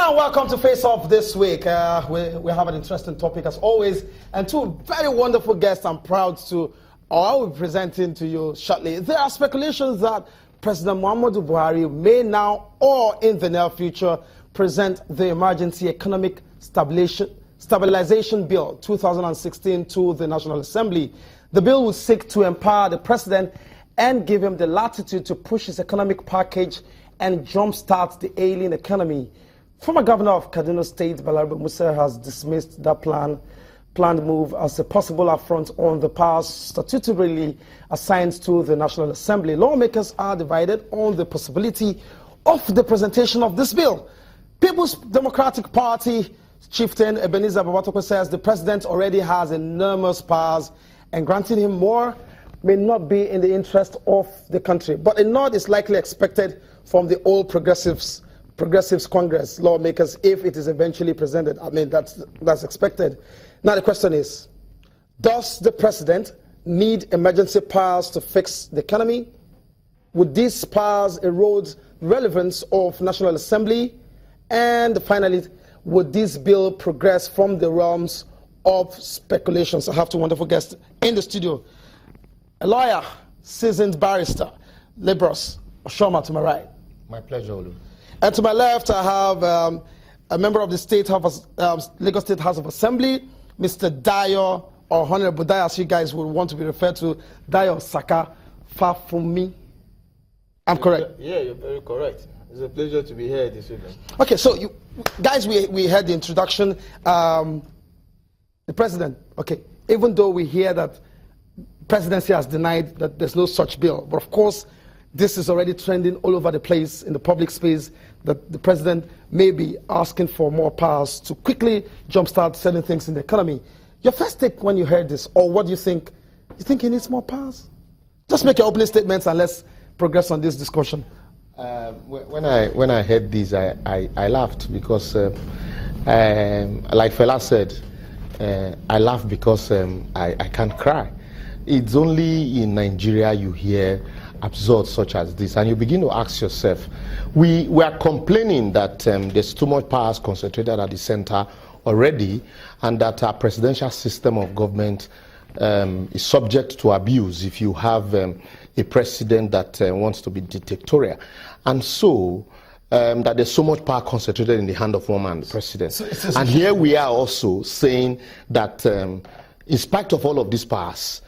And welcome to Face Off this week. We have an interesting topic as always, and two very wonderful guests I'm proud to, I will be presenting to you shortly. There are speculations that President Muhammadu Buhari may now or in the near future present the Emergency Economic Stabilization Bill 2016 to the National Assembly. The bill will seek to empower the president and give him the latitude to push his economic package and jumpstart the ailing economy. Former Governor of Kaduna State, Buhari Musa, has dismissed that planned move as a possible affront on the powers statutorily assigned to the National Assembly. Lawmakers are divided on the possibility of the presentation of this bill. People's Democratic Party chieftain Ebenezer Babatoko says the president already has enormous powers and granting him more may not be in the interest of the country. But a nod is likely expected from the old Progressives Congress lawmakers if it is eventually presented. I mean, that's expected. Now the question is, does the president need emergency powers to fix the economy? Would these powers erode relevance of National Assembly? And finally, would this bill progress from the realms of speculations? I have two wonderful guests in the studio. A lawyer, seasoned barrister, Libros Oshoma to my right. My pleasure, Olu. And to my left, I have a member of the Lagos State House of Assembly, Mr. Dayo, or Honorable Dayo, as you guys would want to be referred to, Dayo Saka Fafumi. I'm correct? Yeah, you're very correct. It's a pleasure to be here this evening. Okay, so you guys, we heard the introduction. The president, okay, even though we hear that presidency has denied that there's no such bill, but of course, this is already trending all over the place in the public space that the president may be asking for more powers to quickly jumpstart certain things in the economy. Your first take when you heard this, or what do you think? You think he needs more powers? Just make your opening statements and let's progress on this discussion. When I heard this, I laughed because, like Fela said, I laugh because I can't cry. It's only in Nigeria you hear absurd such as this, and you begin to ask yourself, we are complaining that there's too much powers concentrated at the center already, and that our presidential system of government is subject to abuse if you have a president that wants to be dictatorial, and so that there's so much power concentrated in the hand of one man, the president. And here we are also saying that in spite of all of these powers,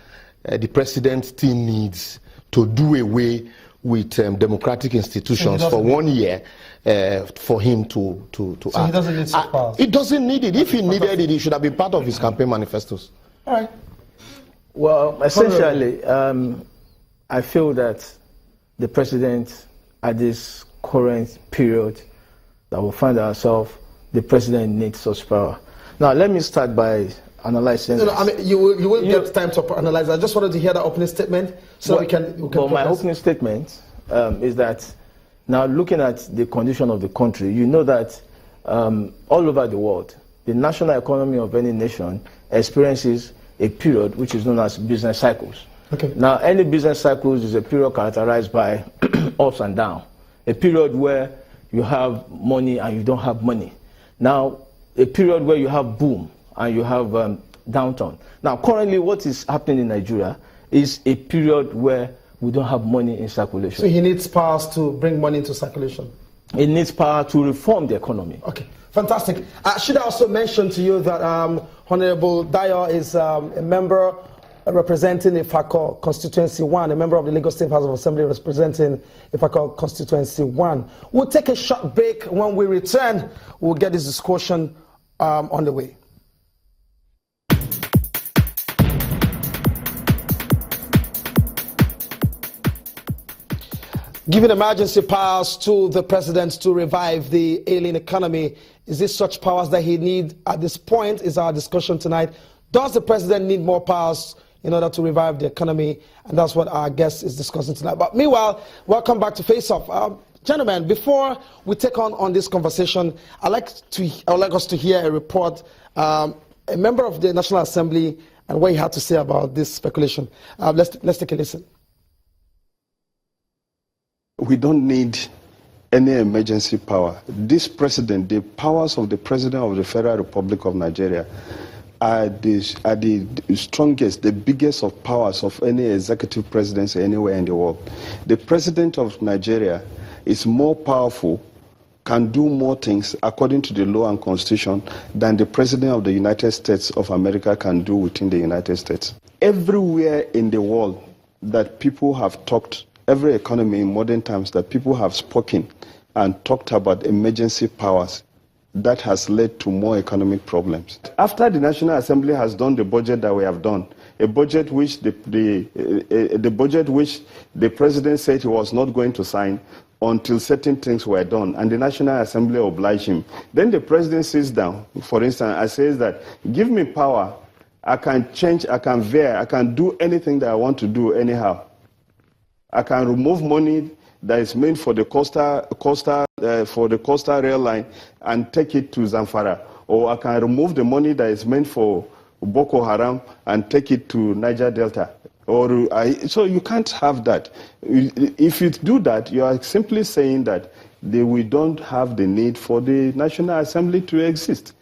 the president still needs to do away with democratic institutions for 1 year for him to so act. He doesn't need such powers? He doesn't need it. If he needed it, it should have been part of his campaign manifestos. All right. Well, essentially, I feel that the president, at this current period that we find ourselves, the president needs such power. Now, let me start by analyzing. No, I mean, you will get time to analyze. I just wanted to hear that opening statement so we can well, my opening statement is that now looking at the condition of the country, you know that all over the world, the national economy of any nation experiences a period which is known as business cycles. Okay. Now, any business cycles is a period characterized by ups and downs, a period where you have money and you don't have money. Now, a period where you have boom and you have downturn. Now, currently, what is happening in Nigeria is a period where we don't have money in circulation. So he needs powers to bring money into circulation? It needs power to reform the economy. Okay, fantastic. Should I also mention to you that Honorable Dayo is a member representing Ifako Constituency 1, a member of the Lagos State House of Assembly representing Ifako Constituency 1. We'll take a short break. When we return, we'll get this discussion on the way. Giving emergency powers to the president to revive the ailing economy, is this such powers that he needs at this point? Is our discussion tonight. Does the president need more powers in order to revive the economy? And that's what our guest is discussing tonight. But meanwhile, welcome back to Face Off. Gentlemen, before we take on this conversation, I'd like us to hear a report, a member of the National Assembly, and what he had to say about this speculation. Let's take a listen. We don't need any emergency power. This president, the powers of the president of the Federal Republic of Nigeria are the strongest, the biggest of powers of any executive presidency anywhere in the world. The president of Nigeria is more powerful, can do more things according to the law and constitution than the president of the United States of America can do within the United States. Everywhere in the world that people have talked, every economy in modern times that people have spoken and talked about emergency powers, that has led to more economic problems. After the National Assembly has done the budget that we have done, a budget which the budget which the president said he was not going to sign until certain things were done, and the National Assembly obliged him. Then the president sits down, for instance, and says that, give me power, I can change, I can veer, I can do anything that I want to do anyhow. I can remove money that is meant for the coastal rail line and take it to Zamfara, or I can remove the money that is meant for Boko Haram and take it to Niger Delta. So you can't have that. If you do that, you are simply saying that we don't have the need for the National Assembly to exist.